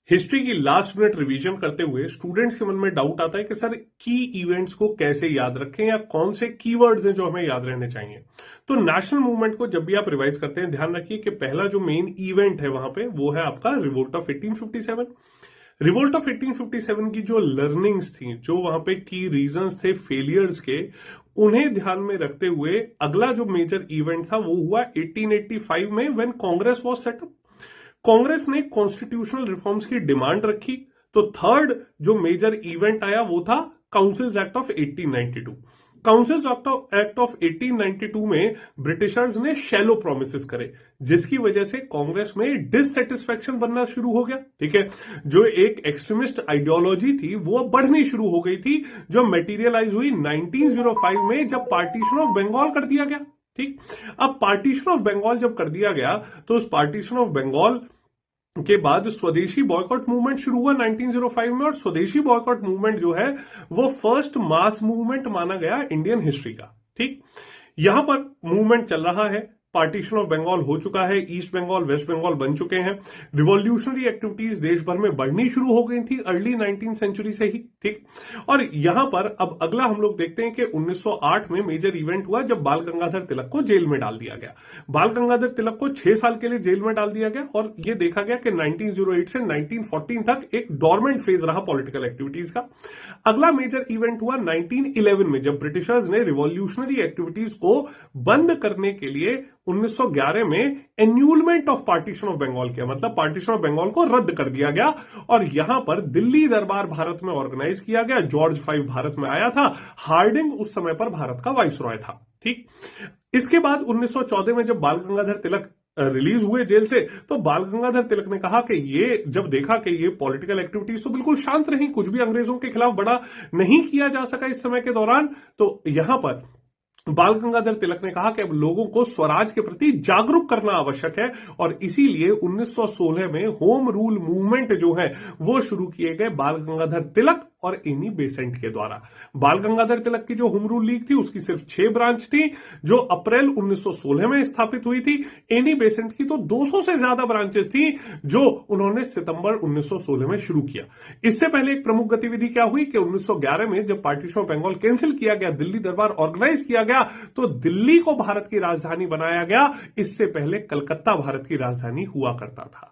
History की last minute revision करते हुए स्टूडेंट्स के मन में डाउट आता है कि सर की इवेंट्स को कैसे याद रखें या कौन से कीवर्ड्स हैं जो हमें याद रहने चाहिए। तो नेशनल मूवमेंट को जब भी आप रिवाइज करते हैं ध्यान रखिए कि पहला जो मेन इवेंट है वहां पे वो है आपका रिवोल्ट ऑफ 1857। रिवोल्ट ऑफ 1857 की जो लर्निंग्स थी, जो वहां पे की रीजंस थे फेलियर्स के, उन्हें ध्यान में रखते हुए अगला जो मेजर इवेंट था वो हुआ 1885 में when Congress was setup. Congress ने कॉन्स्टिट्यूशनल रिफॉर्म्स की डिमांड रखी। तो थर्ड जो मेजर इवेंट आया वो था councils act of 1892। Councils act of 1892 में ब्रिटिशर्स ने शैलो प्रोमिसेस करे, जिसकी वजह से कांग्रेस में डिससेटिस्फेक्शन बनना शुरू हो गया। ठीक है, जो एक एक्सट्रीमिस्ट आइडियोलॉजी थी वो अब बढ़नी शुरू हो गई थी, जो मेटीरियलाइज हुई 1905 में जब पार्टीशन ऑफ बंगाल कर दिया गया। ठीक, अब पार्टीशन ऑफ बंगाल जब कर दिया गया तो उस पार्टीशन ऑफ बंगाल के बाद स्वदेशी बॉयकॉट मूवमेंट शुरू हुआ 1905 में। और स्वदेशी बॉयकॉट मूवमेंट जो है वो फर्स्ट मास मूवमेंट माना गया इंडियन हिस्ट्री का। ठीक, यहां पर मूवमेंट चल रहा है, पार्टीशन ऑफ बंगाल हो चुका है, ईस्ट बंगाल वेस्ट बंगाल बन चुके हैं, रिवॉल्यूशनरी एक्टिविटीज देश भर में बढ़नी शुरू हो गई थी अर्ली 19th सेंचुरी से ही। ठीक, और यहां पर अब अगला हम लोग देखते हैं कि 1908 में मेजर इवेंट हुआ जब बाल गंगाधर तिलक को जेल में डाल दिया गया। बाल गंगाधर तिलक को 6 साल के लिए जेल में डाल दिया गया और यह देखा गया कि 1908 से 1914 तक एक डोरमेंट फेज रहा पॉलिटिकल एक्टिविटीज का। अगला मेजर इवेंट हुआ 1911 में जब ब्रिटिशर्स ने रिवॉल्यूशनरी एक्टिविटीज को बंद करने के लिए 1911 में एन्यूलमेंट ऑफ पार्टीशन ऑफ बंगाल किया, मतलब पार्टीशन ऑफ बंगाल को रद्द कर दिया गया और यहां पर दिल्ली दरबार भारत में ऑर्गेनाइज किया गया। जॉर्ज V भारत में आया था, हार्डिंग उस समय पर भारत का वाइसरॉय था। ठीक, इसके बाद 1914 में जब बाल गंगाधर तिलक रिलीज हुए जेल से, तो बाल गंगाधर तिलक ने कहा कि ये जब देखा कि ये पॉलिटिकल एक्टिविटीज तो बिल्कुल शांत रही, कुछ भी अंग्रेजों के खिलाफ बड़ा नहीं किया जा सका इस समय के दौरान, तो यहां पर बाल गंगाधर तिलक ने कहा कि अब लोगों को स्वराज के प्रति जागरूक करना आवश्यक है और इसीलिए 1916 में होम रूल मूवमेंट जो है वो शुरू किए गए बाल गंगाधर तिलक और एनी बेसेंट के द्वारा। बाल गंगाधर तिलक की जो होम रूल लीग थी उसकी सिर्फ 6 ब्रांच थी जो अप्रैल 1916 में स्थापित हुई थी। एनी बेसेंट की तो 200 से ज्यादा ब्रांचेस थी जो उन्होंने सितंबर 1916 में शुरू किया। इससे पहले एक प्रमुख गतिविधि क्या हुई कि 1911 में जब पार्टीशन ऑफ बंगाल कैंसिल किया गया, दिल्ली दरबार ऑर्गेनाइज किया गया, तो दिल्ली को भारत की राजधानी बनाया गया। इससे पहले कलकत्ता भारत की राजधानी हुआ करता था।